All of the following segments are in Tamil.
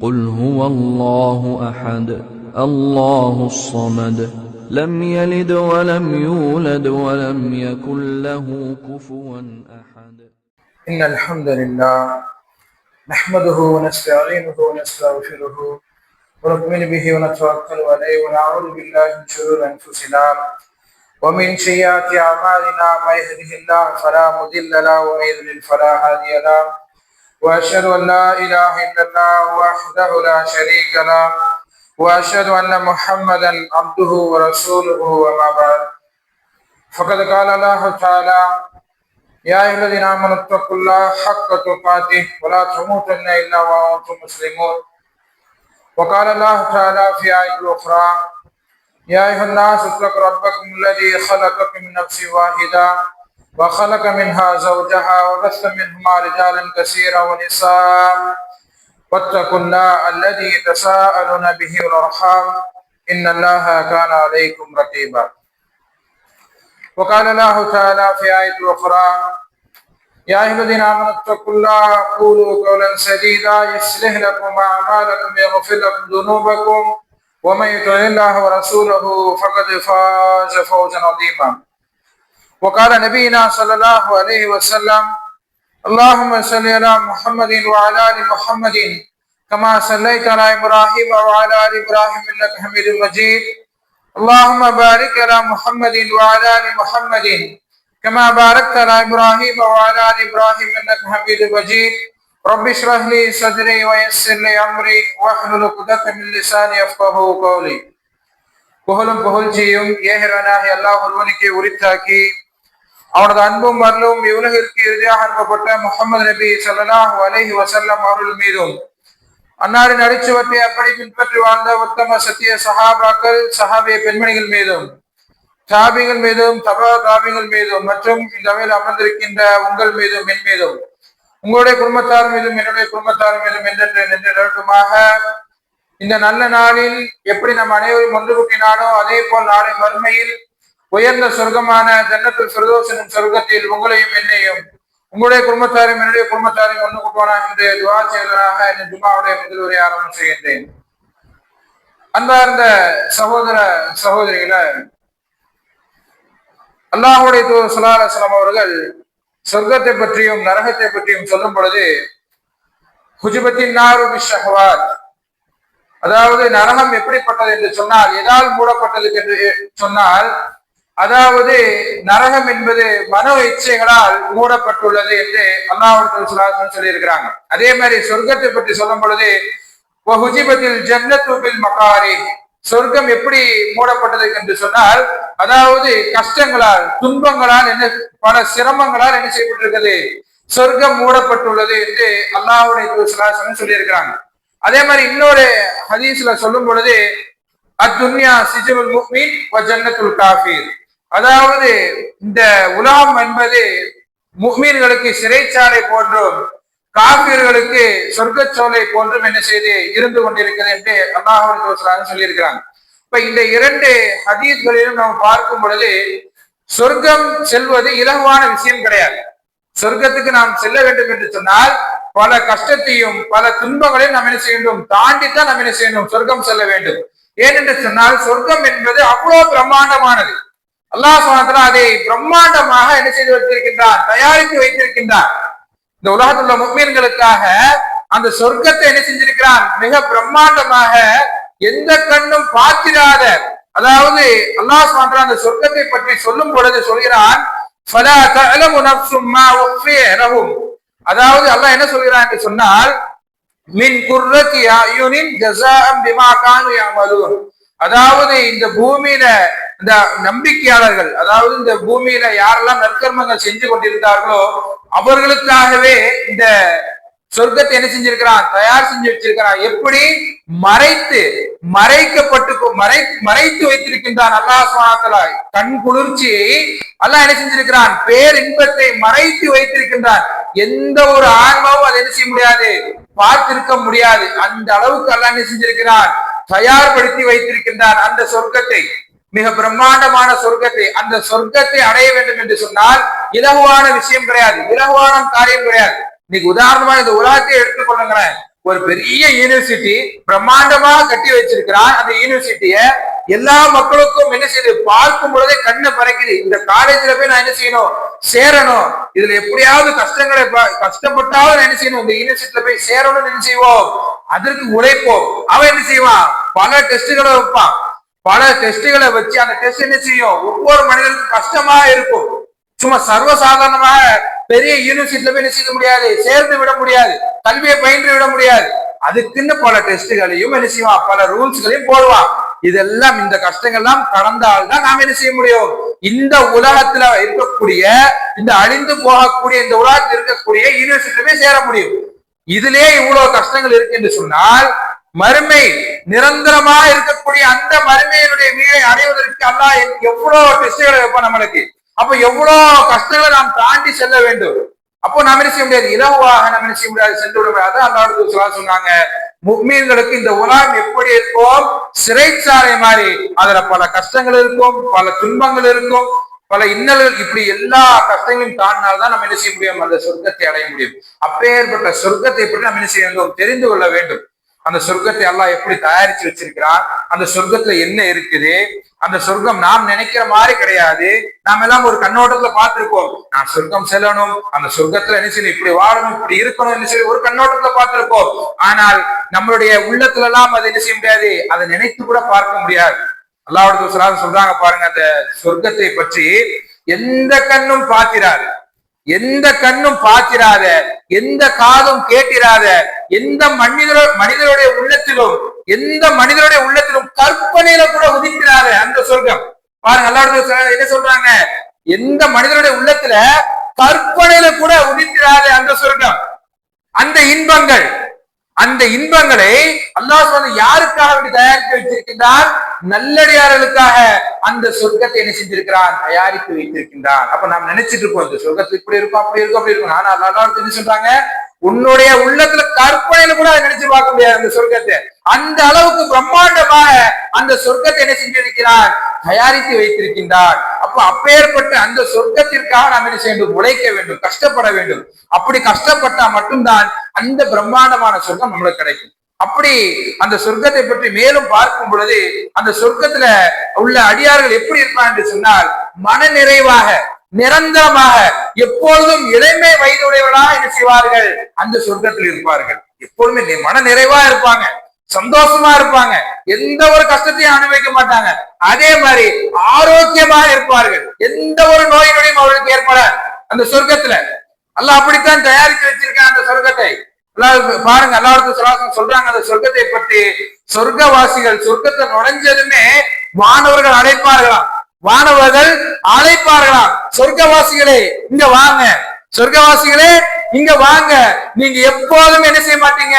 قل هو الله أحد الله الصمد لم يلد ولم يولد ولم يكن له كفوا أحد. إن الحمد لله نحمده ونستعينه ونستغفره ونؤمن به ونتوكل عليه ونعوذ بالله من شرور أنفسنا ومن سيئات أعمالنا من يهده الله فلا مضل له ومن يضلل فلا هادي له وأشهد أن لا إله إلا الله وحده لا شريك له وأشهد أن محمدا عبده ورسوله وما بعد فقد قال الله تعالى يا أيها الذين آمنوا اتقوا الله حق تقاته ولا تموتن إلا وأنتم مسلمون. وقال الله تعالى في آية أخرى يا أيها الناس اتقوا ربكم الذي خلقكم من نفس واحدة وخلق منها زوجها وبث منهما رجالا كثيرا ونساء واتقوا الله الذي تساءلون به والأرحام إن الله كان عليكم رقيبا. وقال الله تعالى في آية أخرى يا أيها الذين آمنوا اتقوا الله وقولوا قولا سديدا يصلح لكم أعمالكم ويغفر لكم ذنوبكم ومن يطع الله ورسوله فقد فاز فوزا عظيما. وقال نبينا صلى الله عليه وسلم اللهم صل على محمد وعلى آل محمد كما صليت على إبراهيم وعلى آل إبراهيم إنك حميد مجيد. اللهم بارك على محمد وعلى آل محمد كما باركت على إبراهيم وعلى آل إبراهيم إنك حميد مجيد. رب اشرح لي صدري ويسر لي أمري واحلل عقدة من لساني يفقهوا قولي. புகழும் புகழ்ச்சியும் ஏகரானாகிய அல்லாஹ் ஒருவனுக்கே உரித்தாக்கி அவனது அன்பும் அருளும் இவ்வுலகிற்கு இறுதியாக அனுப்பப்பட்ட முஹம்மது நபி ஸல்லல்லாஹு அலைஹி வஸல்லம் அவர்கள் மீதும் அன்னாரின் அடிச்சுவற்றை அப்படி பின்பற்றி வாழ்ந்த உத்தம சத்திய சஹாபாக்கள் சஹாபிய பெண்மணிகள் மீதும் தாபிகள் மீதும் தபா தாபிகள் மீதும் மற்றும் இந்த அவையில் அமர்ந்திருக்கின்ற உங்கள் மீதும் என் மீதும் உங்களுடைய குடும்பத்தார் மீதும் என்னுடைய குடும்பத்தார் மீதும் என்றென்று நின்றமாக இந்த நல்ல நாளில் எப்படி நம் அனைவரும் ஒன்று கூட்டினானோ அதே போல் நாளை மறுமையில் உயர்ந்த சொர்க்கமான ஜன்னத்துல் ஃபிர்தௌஸ் எனும் சொர்க்கத்தில் உங்களையும் என்னையும் உங்களுடைய குடும்பத்தாரையும் என்னுடைய குடும்பத்தாரையும் ஒன்று கூட்டுவானா என்று துஆ செய்வதற்காக இந்த ஜும்ஆவுடைய முதல் உரையை ஆரம்பம் செய்கின்றேன். அன்பார்ந்த சகோதர சகோதரிகளை, அல்லாஹ்வுடைய தூதர் ஸல்லல்லாஹு அலைஹி வஸல்லம் அவர்கள் சொர்க்கத்தை பற்றியும் நரகத்தை பற்றியும் சொல்லும் பொழுது ஹுஜ்பத்தின் நாரு பிஷ்ஷஹவாத், அதாவது நரகம் எப்படிப்பட்டது என்று சொன்னால் எதால் மூடப்பட்டது என்று சொன்னால், அதாவது நரகம் என்பது மனோ இச்சைகளால் மூடப்பட்டுள்ளது என்று அல்லாஹ் சொல்லியிருக்கிறாங்க. அதே மாதிரி சொர்க்கத்தை பற்றி சொல்லும் பொழுது வஹுஜிபத்தில் ஜன்னத்து பில் மகாரி, சொர்க்கம் எப்படி மூடப்பட்டது என்று சொன்னால், அதாவது கஷ்டங்களால் துன்பங்களால் என்ன பல சிரமங்களால் என்ன செய்யப்பட்டிருக்கிறது, சொர்க்கம் மூடப்பட்டுள்ளது என்று அல்லாஹ்வுடைய தூதர் சொல்லியிருக்கிறாங்க. அதே மாதிரி இன்னொரு ஹதீஸ்ல சொல்லும் பொழுது அத்துன்யா சிஜ்னுல் முஃமின் வ ஜன்னத்துல் காஃபிர், அதாவது இந்த உலகம் என்பது முஃமின்களுக்கு சிறைச்சாலை போன்றும் காஃபிர்களுக்கு சொர்க்கச்சோலை போன்றும் என்ன செய்து இருந்து கொண்டிருக்கிறது என்று அல்லாஹ்வுடைய தூதர் சொல்லியிருக்கிறாங்க. இப்ப இந்த இரண்டு ஹதீஸ்களிலும் நாம் பார்க்கும் பொழுது சொர்க்கம் செல்வது இலகுவான விஷயம் கிடையாது. சொர்க்கத்துக்கு நாம் செல்ல வேண்டும் என்று சொன்னால் பல கஷ்டத்தையும் பல துன்பங்களையும் நாம் என்ன செய்யணும், தாண்டித்தான் நாம் என்ன செய்யணும், சொர்க்கம் செல்ல வேண்டும். ஏனென்று சொன்னால் சொர்க்கம் என்பது அவ்வளவு பிரம்மாண்டமானது. அல்லாஹ் சுப்ஹானஹு வ தஆலா அதை பிரம்மாண்டமாக என்ன செய்து வைத்திருக்கின்றான், தயாரித்து வைத்திருக்கின்றான். இந்த உலகத்தில் உள்ள முஃமின்களுக்காக அந்த சொர்க்கத்தை என்ன செஞ்சிருக்கிறான், மிக பிரம்மாண்டமாக எந்த கண்ணும் பார்த்திராத, அதாவது அல்லாஹ் சுப்ஹானஹு வ தஆலா அந்த சொர்க்கத்தை பற்றி சொல்லும் பொழுது சொல்கிறான் ஃபலா தஅலமு நஃப்ஸும் மா உஃபிய லஹும், அதாவது அல்லாஹ் என்ன சொல்கிறான் என்று சொன்னால் மின் குர்ரத்தி அயுனின் ஜஸாஅம் பிமா கானு யஅமலூன், அதாவது இந்த பூமியில இந்த நம்பிக்கையாளர்கள், அதாவது இந்த பூமியில யாரெல்லாம் நற்கர்மங்கள் செஞ்சு கொண்டிருந்தார்களோ அவர்களுக்காகவே இந்த சொர்க்கத்தை என்ன செஞ்சிருக்கிறான், தயார் செஞ்சு வச்சிருக்கிறான். எப்படி மறைத்து வைத்திருக்கின்றான் அல்லாஹ் சுப்ஹானஹு வ தஆலா. கண் குளிர்ச்சியை அல்லாஹ் என்ன செஞ்சிருக்கிறான், பேர் இன்பத்தை மறைத்து வைத்திருக்கின்றான். எந்த ஒரு ஆன்மாவும் அதை என்ன செய்ய முடியாது, பார்த்திருக்க முடியாது. அந்த அளவுக்கு அல்லாஹ் என்ன செஞ்சிருக்கிறான், தயார்படுத்தி வைத்திருக்கின்றான் அந்த சொர்க்கத்தை, மிக பிரம்மாண்டமான சொர்க்கத்தை. அந்த சொர்க்கத்தை அடைய வேண்டும் என்று சொன்னால் இலகுவான விஷயம் கிடையாது, இலகுவான காரியம் கிடையாது. இன்னைக்கு உதாரணமா இந்த உலகத்தை எடுத்துக்கொள்ளுங்களேன். ஒரு பெரிய யூனிவர்சிட்டி பிரம்மாண்டமா கட்டி வச்சிருக்கிறான். அந்த யூனிவர்சிட்டிய எல்லா மக்களுக்கும் என்ன செய்யுது, பார்க்கும் பொழுதே கண்ணை பறைக்குது. இந்த காலேஜ்ல போய் நான் என்ன செய்யணும், சேரணும். இதுல எப்படியாவது கஷ்டப்பட்டாவது நான் என்ன செய்யணும், இந்த யூனிவர்சிட்டியில போய் சேரணும்னு என்ன செய்வோம், அதற்கு உழைப்போம். அவன் என்ன செய்வான், பல டெஸ்டுகளை வைப்பான். பல டெஸ்டுகளை வச்சு அந்த டெஸ்ட் என்ன செய்யும், ஒவ்வொரு மனிதனுக்கும் கஷ்டமா இருக்கும். சும்மா சர்வசாதாரணமாக பெரிய யூனிவர்சிட்டியில போய் என்ன செய்ய முடியாது, சேர்ந்து விட முடியாது, கல்வியை பயின்று விட முடியாது. அதுக்குன்னு பல டெஸ்டுகளையும் என்ன செய்வான், பல ரூல்ஸ்களையும் போடுவான். இதெல்லாம் இந்த கஷ்டங்கள்லாம் கடந்தால்தான் நாம் என்ன செய்ய முடியும், இந்த உலகத்துல இருக்கக்கூடிய இந்த அழிந்து போகக்கூடிய இந்த உலகத்தில் இருக்கக்கூடிய யூனிவர்சிட்டியில சேர முடியும். இதுலயே இவ்வளவு கஷ்டங்கள் இருக்கு என்று சொன்னால், மறுமை நிரந்தரமா இருக்கக்கூடிய அந்த மறுமையினுடைய வீடை அடைவதற்கு அல்லாஹ் எவ்வளவு டெஸ்டுகளை வைப்பான் நம்மளுக்கு. அப்ப எவ்வளவு கஷ்டங்களை நாம் தாண்டி செல்ல வேண்டும். அப்போ நாம் என்ன செய்ய முடியாது, இலவாக நாம் என்ன செய்ய முடியாது, சென்று விட முடியாது. அல்லாஹ் சொன்னாங்க, முஃமின்களுக்கு இந்த உலகம் எப்படி இருக்கும், சிறைச்சாலை மாதிரி. அதுல பல கஷ்டங்கள் இருக்கும், பல துன்பங்கள் இருக்கும், பல இன்னல்கள். இப்படி எல்லா கஷ்டங்களையும் தாண்டினால்தான் நம்ம என்ன செய்ய முடியும், அந்த சொர்க்கத்தை அடைய முடியும். அப்பேற்பட்ட சொர்க்கத்தை பற்றி நம்ம என்ன செய்ய வேண்டும், தெரிந்து கொள்ள வேண்டும். அந்த சொர்க்கத்தை அல்லாஹ் எப்படி தயாரிச்சு வச்சிருக்கிறான், அந்த சொர்க்கத்துல என்ன இருக்குது. அந்த சொர்க்கம் நாம் நினைக்கிற மாதிரி கிடையாது. நாம் எல்லாம் ஒரு கண்ணோட்டத்துல பார்த்திருப்போம், நான் சொர்க்கம் செல்லணும், அந்த சொர்க்கத்துல என்ன செய்யணும், இப்படி வாழணும், இப்படி இருக்கணும் என்ன செய்ய ஒரு கண்ணோட்டத்துல பார்த்திருப்போம். ஆனால் நம்மளுடைய உள்ளத்துல எல்லாம் அதை என்ன செய்ய முடியாது, அதை நினைத்து கூட பார்க்க முடியாது. அல்லாஹ் சொல்றாங்க பாருங்க, அந்த சொர்க்கத்தை பற்றி எந்த கண்ணும் பார்க்கிறாரு, எந்த கண்ணும் பார்த்திராத, எந்த காதும் கேட்டிராத, எந்த மனிதனுடைய உள்ளத்திலும் கற்பனையில கூட உதிக்கிறாத அந்த சொர்க்கம் பாருங்க. அல்லாஹ் என்ன சொல்றாங்க, எந்த மனிதனுடைய உள்ளத்துல கற்பனையில கூட உதிக்கிறாத அந்த சொர்க்கம், அந்த இன்பங்களை அல்லாஹ் யாருக்காக வேண்டி தயாரித்து வைத்திருக்கின்றான், நல்லடியார்களுக்காக அந்த சொர்க்கத்தை என்ன செஞ்சிருக்கிறான், தயாரித்து வைத்திருக்கின்றான். அப்ப நாம் நினைச்சிட்டு இருக்கோம், இந்த சொர்க்கத்துல இப்படி இருக்கும், அப்படி இருக்கும், அப்படி இருக்கும். ஆனா அல்லாஹ் என்ன சொல்றாங்க, உன்னுடைய உள்ளத்துல கற்பனையில கூட அதை நினைச்சு பார்க்க முடியாது அந்த சொர்க்கத்தை. அந்த அளவுக்கு பிரம்மாண்டமாக அந்த சொர்க்கத்தை என்ன செஞ்சிருக்கிறான், தயாரித்து வைத்திருக்கின்றான். அப்ப அப்பேற்பட்ட அந்த சொர்க்கத்திற்காக நாம் என்ன செய்ய வேண்டும், உழைக்க வேண்டும், கஷ்டப்பட வேண்டும். அப்படி கஷ்டப்பட்டா மட்டும்தான் அந்த பிரம்மாண்டமான சொர்க்கம் நம்மளுக்கு கிடைக்கும். அப்படி அந்த சொர்க்கத்தை பற்றி மேலும் பார்க்கும் பொழுது, அந்த சொர்க்கத்துல உள்ள அடியார்கள் எப்படி இருப்பாங்க என்று சொன்னால், மன நிறைவாக, நிரந்தரமாக, எப்பொழுதும் இளமை வயதுடையவர்களாக என்ன செய்வார்கள், அந்த சொர்க்கத்தில் இருப்பார்கள். எப்பொழுதுமே மன நிறைவா இருப்பாங்க, சந்தோஷமா இருப்பாங்க, எந்த ஒரு கஷ்டத்தையும் அனுபவிக்க மாட்டாங்க. அதே மாதிரி ஆரோக்கியமாக இருப்பார்கள், எந்த ஒரு நோய் நொடியும் அவர்களுக்கு ஏற்பட அந்த சொர்க்கத்துல அல்லாஹ் அப்படித்தான் தயாரித்து வச்சிருக்காங்க அந்த சொர்க்கத்தை. பாருங்க, அல்லாஹ் சொல்றாங்க அந்த சொர்க்கத்தை பற்றி, சொர்க்கவாசிகள் சொர்க்கத்தை நுழைஞ்சதுமே வானவர்கள் அழைப்பார்களாம், சொர்க்கவாசிகளே இங்க வாங்க, சொர்க்கவாசிகளே இங்க வாங்க, நீங்க எப்போதும் என்ன செய்ய மாட்டீங்க,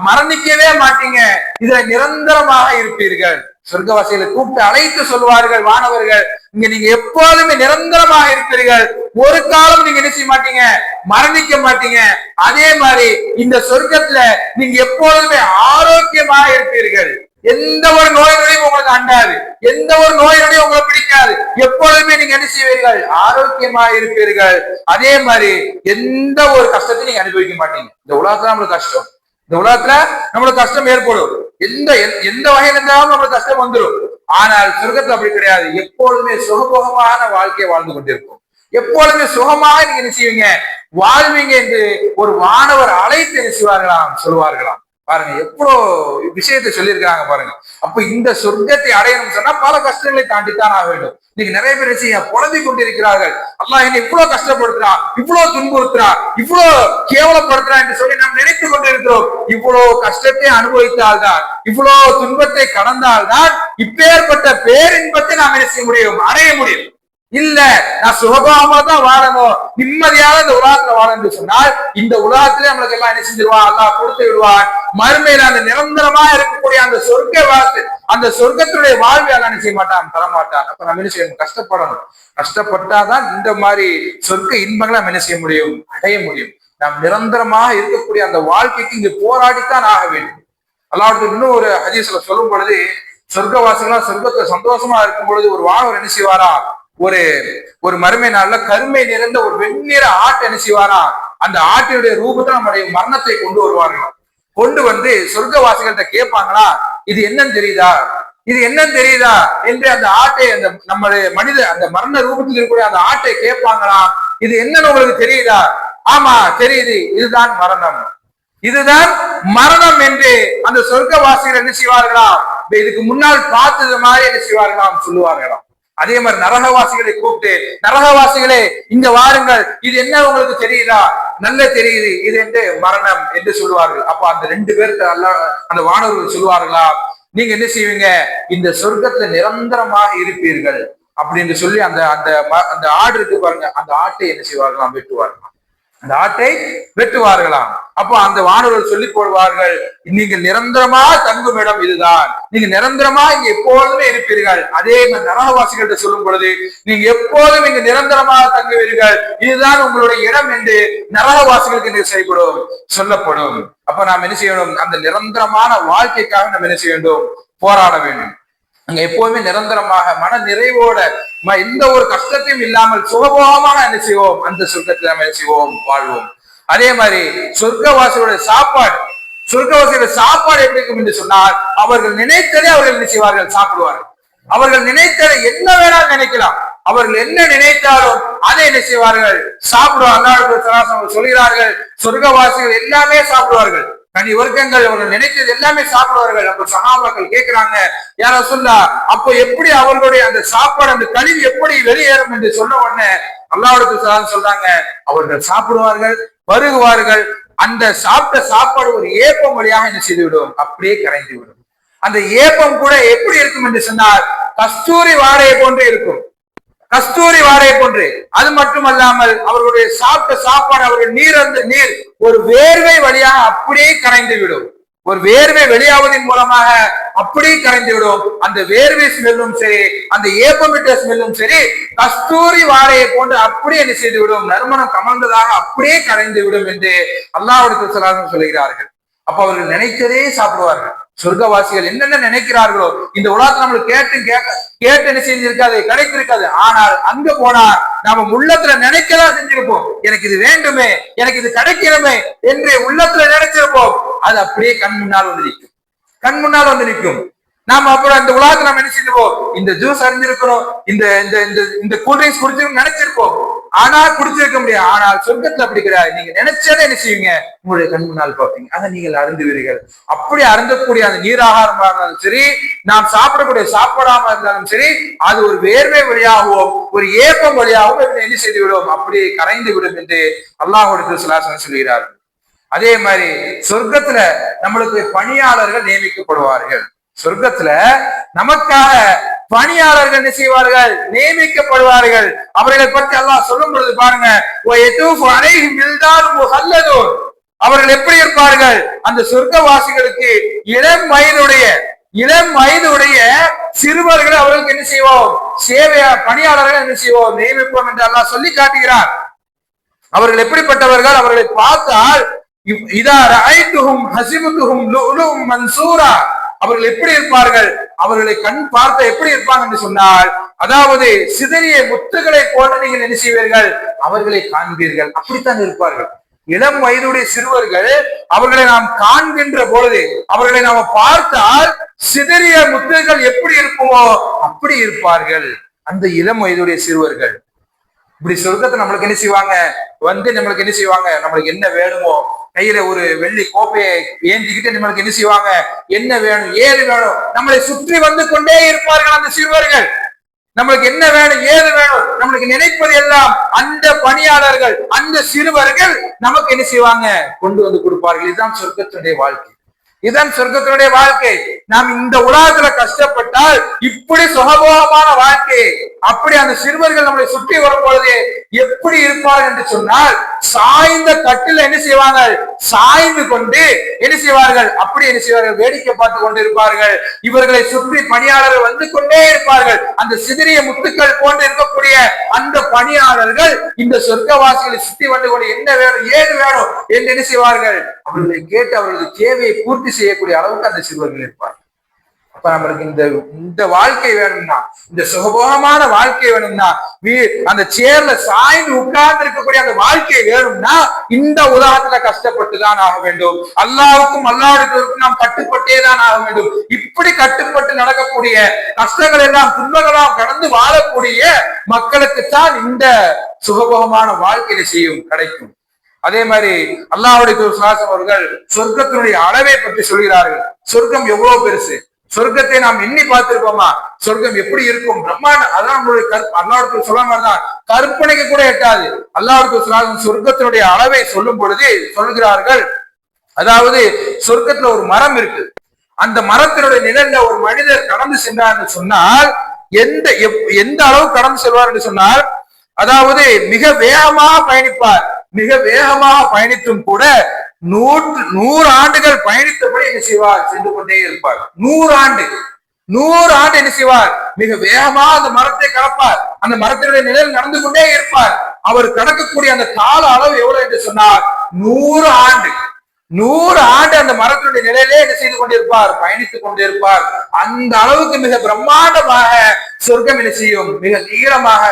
மரணிக்கவே மாட்டீங்க, இதுல நிரந்தரமாக இருப்பீர்கள். சொர்க்கவாசிகளை கூப்பிட்டு அழைத்து சொல்வார்கள் வானவர்கள், இங்க நீங்க எப்போதுமே நிரந்தரமாக இருப்பீர்கள், ஒரு காலம் நீங்க என்ன செய்ய மாட்டீங்க, மரணிக்க மாட்டீங்க. அதே மாதிரி இந்த சொர்க்கத்துல நீங்க எப்போதுமே ஆரோக்கியமாக இருப்பீர்கள், எந்த ஒரு நோய் நொடியும் உங்களுக்கு அண்டாது, எந்த ஒரு நோய் நொடியும் உங்களுக்கு பிடிக்காது, எப்பொழுதுமே நீங்க என்ன செய்வீர்கள், ஆரோக்கியமாக இருப்பீர்கள். அதே மாதிரி எந்த ஒரு கஷ்டத்தையும் நீங்க அனுபவிக்க மாட்டீங்க. இந்த உலகத்துல நம்மளுக்கு கஷ்டம், இந்த உலகத்துல நம்மளுக்கு கஷ்டம் ஏற்படும், எந்த வகையில இருந்தாலும் நம்மளுக்கு கஷ்டம் வந்துடும். ஆனால் சொர்க்கத்துல அப்படி கிடையாது, எப்பொழுதுமே சுகபோகமான வாழ்க்கையை வாழ்ந்து கொண்டிருக்கும், எப்பொழுதுமே சுகமாக நீங்க என்ன செய்வீங்க, வாழ்வீங்க என்று ஒரு வானவர் அழைத்து என்ன செய்வார்களாம், சொல்வார்களாம். பாருங்க எவ்வளவு விஷயத்தை சொல்லியிருக்காங்க பாருங்க. அப்ப இந்த சொர்க்கத்தை அடையணும் சொன்னா பல கஷ்டங்களை தாண்டித்தான் ஆக வேண்டும். இன்னைக்கு நிறைய பேர் புலம்பிக் கொண்டிருக்கிறார்கள், அல்லாஹ் என்னை இவ்வளவு கஷ்டப்படுத்துறா, இவ்வளவு துன்புறுத்துறா, இவ்வளவு கேவலப்படுத்துறா என்று சொல்லி நாம் நினைத்துக் கொண்டிருக்கிறோம். இவ்வளவு கஷ்டத்தை அனுபவித்தால்தான், இவ்வளவு துன்பத்தை கடந்தால்தான் இப்பேற்பட்ட பேரின்பத்தை நாம் என்ன செய்ய முடியும், அடைய முடியும். இல்ல நான் சுகபமா தான் வாழணும், நிம்மதியாக இந்த உலகத்துல வாழணும் சொன்னால், இந்த உலகத்திலே நம்மளுக்கு எல்லாம் என்ன செஞ்சிருவான், அல்லாஹ் கொடுத்து விடுவான். மறுமையில அந்த நிரந்தரமா இருக்கக்கூடிய அந்த அந்த சொர்க்கத்துடைய வாழ்வை எல்லாம் என்ன செய்ய மாட்டான், தரமாட்டான். அப்ப நம்ம என்ன செய்யணும், கஷ்டப்படணும். கஷ்டப்பட்டாதான் இந்த மாதிரி சொர்க்க இன்பங்களை நம்ம என்ன செய்ய முடியும், அடைய முடியும். நாம் நிரந்தரமாக இருக்கக்கூடிய அந்த வாழ்க்கைக்கு இங்கு போராடித்தான் ஆக வேண்டும். அல்லாஹ் இன்னும் ஒரு ஹதீஸ்ல சொல்லும் பொழுது, சொர்க்கவாசிகளா சொர்க்கத்துல சந்தோஷமா இருக்கும் பொழுது ஒரு வானவர் என்ன செய்வாரா, ஒரு மறுமை நாள்ல கருமை நிறைந்த ஒரு வெண்ணிற ஆட்டை என்ன செய்வாரா, அந்த ஆட்டினுடைய ரூபத்தை நம்முடைய மரணத்தை கொண்டு வருவார்கள். கொண்டு வந்து சொர்க்கவாசிகள்கிட்ட கேட்பாங்களா, இது என்னன்னு தெரியுதா, இது என்னன்னு தெரியுதா என்று அந்த ஆட்டை, அந்த நம்மளுடைய மனித அந்த மரண ரூபத்தில் இருக்கக்கூடிய அந்த ஆட்டை கேட்பாங்களா, இது என்னன்னு உங்களுக்கு தெரியுதா? ஆமா தெரியுது, இதுதான் மரணம், இதுதான் மரணம் என்று அந்த சொர்க்கவாசிகள் என்ன செய்வார்களாம், இதுக்கு முன்னால் பார்த்தது மாதிரி என்ன செய்வார்களாம் சொல்லுவார்களாம். அதே மாதிரி நரகவாசிகளை கூப்பிட்டு, நரகவாசிகளே இங்க வாருங்கள், இது என்ன உங்களுக்கு தெரியுதா, நல்ல தெரியுது, இது என்று மரணம் என்று சொல்லுவார்கள். அப்போ அந்த 2 பேருக்கு அந்த வானவர்கள் சொல்லுவார்களா, நீங்க என்ன செய்வீங்க, இந்த சொர்க்கத்துல நிரந்தரமாக இருப்பீர்கள் அப்படின்னு சொல்லி அந்த அந்த அந்த ஆடு இருக்கு பாருங்க, அந்த ஆட்டை என்ன செய்வார்களாம், வெட்டுவார்களாம், அந்த ஆட்டை வெட்டுவார்களாம். அப்போ அந்த வானவர்கள் சொல்லி போடுவார்கள், நீங்கள் நிரந்தரமா தங்கும் இடம் இதுதான், நீங்க நிரந்தரமா இங்க எப்போதுமே இருப்பீர்கள். அதே மாதிரி நரகவாசிகள்கிட்ட சொல்லும் பொழுது, நீங்க எப்போதும் இங்க நிரந்தரமாக தங்குவீர்கள், இதுதான் உங்களுடைய இடம் என்று நரகவாசிகளுக்கு என்ன செய்யப்படும், சொல்லப்படும். அப்ப நாம் என்ன செய்யணும், அந்த நிரந்தரமான வாழ்க்கைக்காக நம்ம என்ன செய்ய வேண்டும், போராட வேண்டும். அங்க எப்போதுமே நிரந்தரமாக மன நிறைவோட எந்த ஒரு கஷ்டத்தையும் இல்லாமல் சுகபோகமாக என்ன செய்வோம், அந்த சொர்க்கத்தில் நம்ம என்ன செய்வோம், வாழ்வோம். அதே மாதிரி சொர்க்கவாசியோட சாப்பாடு, சொர்க்கவாசியோட சாப்பாடு எப்படி இருக்கும் என்று சொன்னால், அவர்கள் நினைத்ததே அவர்கள் என்ன செய்வார்கள், சாப்பிடுவார்கள். அவர்கள் நினைத்ததை என்ன வேணாலும் நினைக்கலாம், அவர்கள் என்ன நினைத்தாலும் அதை என்ன செய்வார்கள், சாப்பிடுவார்கள். சொல்கிறார்கள், சொர்க்கவாசிகள் எல்லாமே சாப்பிடுவார்கள், கனி வர்க்கங்கள், அவர்கள் நினைத்தது எல்லாமே சாப்பிடுவார்கள். அப்ப சஹாபாக்கள் கேட்கிறாங்க, யார சொல்லா, அப்போ எப்படி அவர்களுடைய அந்த சாப்பாடு, அந்த கழிவு எப்படி வெளியேறும் என்று சொன்ன உடனே அல்லாஹ்வுடைய சொல்றாங்க, அவர்கள் சாப்பிடுவார்கள், பருகுவார்கள், அந்த சாப்பிட்ட சாப்பாடு ஒரு ஏப்பம் வழியாக என்ன செய்துவிடும், அப்படியே கரைந்து விடும். அந்த ஏப்பம் கூட எப்படி இருக்கும் என்று சொன்னால், கஸ்தூரி வாடையை போன்று இருக்கும், கஸ்தூரி வாடையை போன்று. அது மட்டுமல்லாமல் அவர்களுடைய சாப்பிட்ட சாப்பாடு, அவர்கள் நீர் ஒரு வேர்வை வழியாக அப்படியே கரைந்து விடும், ஒரு வேர்வை வெளியாவதன் மூலமாக அப்படியே கரைந்து விடும். அந்த வேர்வை ஸ்மெல்லும் சரி, அந்த ஏப்பமிட்ட ஸ்மெல்லும் சரி, கஸ்தூரி வாடையை போன்று அப்படியே என்ன செய்து விடும், நறுமணம் கமர்ந்ததாக அப்படியே கரைந்து விடும் என்று அல்லாஹ்வுடைய சொல்கிறார்கள். அப்ப அவர்கள் நினைத்ததே சாப்பிடுவார்கள். சொர்க்கவாசிகள் என்னென்ன நினைக்கிறார்களோ இந்த உலகத்துல நம்மளுக்கு கேட்டு என்ன செஞ்சிருக்காது, கிடைத்திருக்காது. ஆனால் அங்க போனா நாம உள்ளத்துல நினைக்கதான் செஞ்சிருப்போம், எனக்கு இது வேண்டுமே, எனக்கு இது கிடைக்கணுமே என்று உள்ளத்துல நினைச்சிருப்போம். அது அப்படியே கண் முன்னால் வந்து நிற்கும், கண் முன்னால் வந்து நிற்கும். நாம அப்புறம் இந்த உலகத்துல நம்ம என்ன செஞ்சிருப்போம், இந்த ஜூஸ் அறிஞ்சிருக்கிறோம், இந்த இந்த இந்த கூல்ட்ரிங்க்ஸ் குடிச்சிருக்கோம் நினைச்சிருப்போம், ஆனா குடிச்சிருக்க முடியாது. ஆனால் சொர்க்கத்துல அப்படி கிடையாது, நீங்க நினைச்சதே என்ன செய்வீங்க, உங்களுடைய கண் முன்னால் பார்ப்பீங்க, அதை நீங்கள் அருந்துவீர்கள். அப்படி அருந்தக்கூடிய அந்த நீராகாரமா இருந்தாலும் சரி, நாம் சாப்பிடக்கூடிய சாப்பாடாம இருந்தாலும் சரி, அது ஒரு வேர்வை வழியாகவும் ஒரு ஏப்பம் வழியாகவும் என்ன செய்து விடும், அப்படியே கரைந்து விடும் என்று அல்லாஹ்வுடைய சொல்கிறார்கள். அதே மாதிரி சொர்க்கத்துல நம்மளுக்கு பணியாளர்கள் நியமிக்கப்படுவார்கள். சொர்க்கத்துல நமக்காக பணியாளர்கள் என்ன செய்வார்கள், நியமிக்கப்படுவார்கள். அவர்களை பற்றி அல்லாஹ் சொல்லும் பொழுது பாருங்க, அவர்கள் எப்படி இருப்பார்கள், அந்த சொர்க்கவாசிகளுக்கு இளம் வயதுடைய சிறுவர்கள் அவர்களுக்கு என்ன செய்வோம், சேவையா பணியாளர்கள் என்ன செய்வோம், நியமிப்போம் என்று அல்லாஹ் சொல்லி காட்டுகிறார். அவர்கள் எப்படிப்பட்டவர்கள், அவர்களை பார்த்தால் அவர்கள் எப்படி இருப்பார்கள், அவர்களை கண் பார்த்த எப்படி இருப்பாங்க என்று சொன்னால், அதாவது சிதறிய முத்துகளை போல நீங்கள் என்ன செய்வீர்கள், அவர்களை காண்பீர்கள், அப்படித்தான் இருப்பார்கள். இளம் வயதுடைய சிறுவர்கள், அவர்களை நாம் காண்கின்ற பொழுது, அவர்களை நாம பார்த்தால் சிதறிய முத்துகள் எப்படி இருக்குமோ அப்படி இருப்பார்கள் அந்த இளம் வயதுடைய சிறுவர்கள். இப்படி சொர்க்கத்தை நம்மளுக்கு என்ன செய்வாங்க, நம்மளுக்கு என்ன செய்வாங்க, நம்மளுக்கு என்ன வேணுமோ கையில ஒரு வெள்ளி கோப்பையை ஏந்திக்கிட்டு நம்மளுக்கு என்ன செய்வாங்க, என்ன வேணும் ஏது வேணும் நம்மளை சுற்றி வந்து கொண்டே இருப்பார்கள் அந்த சிறுவர்கள். நம்மளுக்கு என்ன வேணும் ஏது வேணும் நம்மளுக்கு நினைப்பது எல்லாம் அந்த பணியாளர்கள், அந்த சிறுவர்கள் நமக்கு என்ன செய்வாங்க, கொண்டு வந்து கொடுப்பார்கள். இதுதான் சொர்க்கத்தினுடைய வாழ்க்கை, இதுதான் சொர்க்கத்தினுடைய வாழ்க்கை. நாம் இந்த உலகத்துல கஷ்டப்பட்டால் இப்படி சுகபோகமான வாழ்க்கை, அப்படி அந்த சிறுவர்கள் நம்மளை சுற்றி வரும் பொழுது எப்படி இருப்பார்கள் என்று சொன்னால், சாய்ந்த கட்டில என்ன செய்வாங்க, சாய்ந்து கொண்டு என்ன செய்வார்கள், அப்படி என்ன செய்வார்கள், வேடிக்கை பார்த்து கொண்டு இருப்பார்கள். இவர்களை சுற்றி பணியாளர்கள் வந்து கொண்டே இருப்பார்கள். அந்த சிதறிய முத்துக்கள் போன்று இருக்கக்கூடிய அந்த பணியாளர்கள் இந்த சொர்க்கவாசிகளை சுற்றி வந்து கொண்டு என்ன வேணும் ஏது வேணும் என்று என்ன செய்வார்கள், அவர்களை கேட்டு அவர்களது தேவையை பூர்த்தி செய்யக்கூடிய அளவுக்கு அந்த சிறுவர்கள் இருப்பார்கள். அப்ப நம்மளுக்கு இந்த வாழ்க்கை வேணும்னா, இந்த சுகபோகமான வாழ்க்கை வேணும்னா, அந்த சேர்ல சாய்ந்து உட்கார்ந்து இருக்கக்கூடிய அந்த வாழ்க்கை வேணும்னா இந்த உலகத்துல கஷ்டப்பட்டுதான் ஆக வேண்டும். அல்லாவுக்கும் அல்லாஹ்வுக்கும் நாம் கட்டுப்பட்டே தான் ஆக வேண்டும். இப்படி கட்டுப்பட்டு நடக்கக்கூடிய கஷ்டங்கள் எல்லாம் துன்பங்களாம் கடந்து வாழக்கூடிய மக்களுக்குத்தான் இந்த சுகபோகமான வாழ்க்கையை செய்யும் கிடைக்கும். அதே மாதிரி அல்லாஹ்வுடைய தூதர் அவர்கள் சொர்க்கத்தினுடைய அளவை பற்றி சொல்கிறார்கள். சொர்க்கம் எவ்வளவு பெருசு, சொர்க்கத்தை நாம் எண்ணி பார்த்திருப்போமா, சொர்க்கம் எப்படி இருக்கும், பிரம்மாண்ட, அதான் நம்மளுடைய அல்லாஹ்வுடைய சொல்ல மாதிரிதான் கற்பனைக்கு கூட எட்டாது. அல்லாஹ்வுடைய சொர்க்கத்தினுடைய அளவை சொல்லும் பொழுது சொல்கிறார்கள், அதாவது சொர்க்கத்துல ஒரு மரம் இருக்கு, அந்த மரத்தினுடைய நிழல்ல ஒரு மனிதர் கடந்து சென்றார் என்று சொன்னால் எந்த அளவு கடந்து செல்வார் என்று சொன்னால், அதாவது மிக வேகமாக பயணிப்பார். மிக வேகமாக பயணித்தும் கூட 100 ஆண்டுகள் பயணித்தபடி என்ன செய்வார், சென்று கொண்டே இருப்பார். 100 ஆண்டு என்ன செய்வார், மிக வேகமாக அந்த மரத்தை கடப்பார். அந்த மரத்தினுடைய நிழல் நடந்து கொண்டே இருப்பார். அவர் கடக்கக்கூடிய அந்த கால அளவு எவ்வளவு என்று சொன்னார், 100 ஆண்டு. 100 ஆண்டு அந்த மரத்தினுடைய நிலையிலே என்ன செய்து கொண்டிருப்பார், பயணித்துக் கொண்டிருப்பார். அந்த அளவுக்கு மிக பிரம்மாண்டமாக சொர்க்கம் என்ன செய்யும், மிக நீளமாக,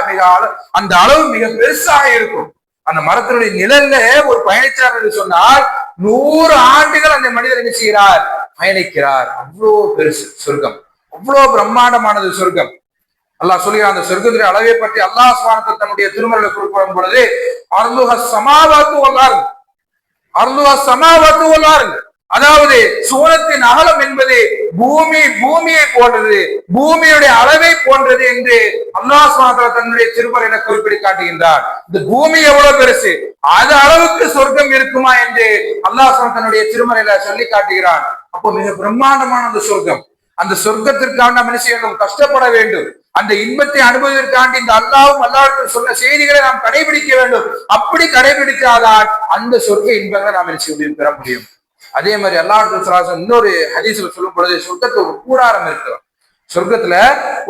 அந்த அளவு மிக பெருசாக இருக்கும். அந்த மரத்தினுடைய நிழல்ல ஒரு பயணிச்சார் என்று சொன்னால் 100 ஆண்டுகள் அந்த மனிதர் என்ன செய்கிறார், பயணிக்கிறார். அவ்வளோ பெருசு சொர்க்கம், அவ்வளோ பிரம்மாண்டமானது சொர்க்கம். அல்லாஹ் சொல்கிறார், அந்த சொர்க்கத்துடைய அளவை பற்றி அல்லாஹ் சுப்ஹானஹு வ தஆலா தன்னுடைய திருமறையில குறிப்பிடும் பொழுது அர்லுஹ ஸமாவாத்து வல் அர்த், அர்லுஹ ஸமாவாத்து வல் அர்த், அதாவது சூனத்தின் அகலம் என்பது பூமியை போன்றது, பூமியுடைய அளவை போன்றது என்று அல்லாஹ் சுப்ஹானஹு வ தஆலா தன்னுடைய திருமறையில குறிப்பிட்டு காட்டுகின்றார். இந்த பூமி எவ்வளவு பெருசு, அது அளவுக்கு சொர்க்கம் இருக்குமா என்று அல்லாஹ் சுப்ஹானஹு தன்னுடைய திருமறையில சொல்லி காட்டுகிறான். அப்போ மிக பிரம்மாண்டமான அந்த சொர்க்கம், அந்த சொர்க்கத்திற்காக நாம் என்ன செய்யணும், கஷ்டப்பட வேண்டும். அந்த இன்பத்தை அனுபவதற்காண்டி இந்த அல்லாஹ்வும் அல்லாஹ்வுக்கு சொன்ன செய்திகளை நாம் கடைபிடிக்க வேண்டும். அப்படி கடைபிடித்தாதான் அந்த சொர்க்க இன்பங்களை நாம் என்ன செய்ய முடியும், பெற முடியும். அதே மாதிரி அல்லாஹ் இன்னொரு ஹதீஸ்ல சொல்லும் பொழுது சொர்க்கத்துல ஒரு கூடாரம் இருக்குதாம், சொர்க்கத்துல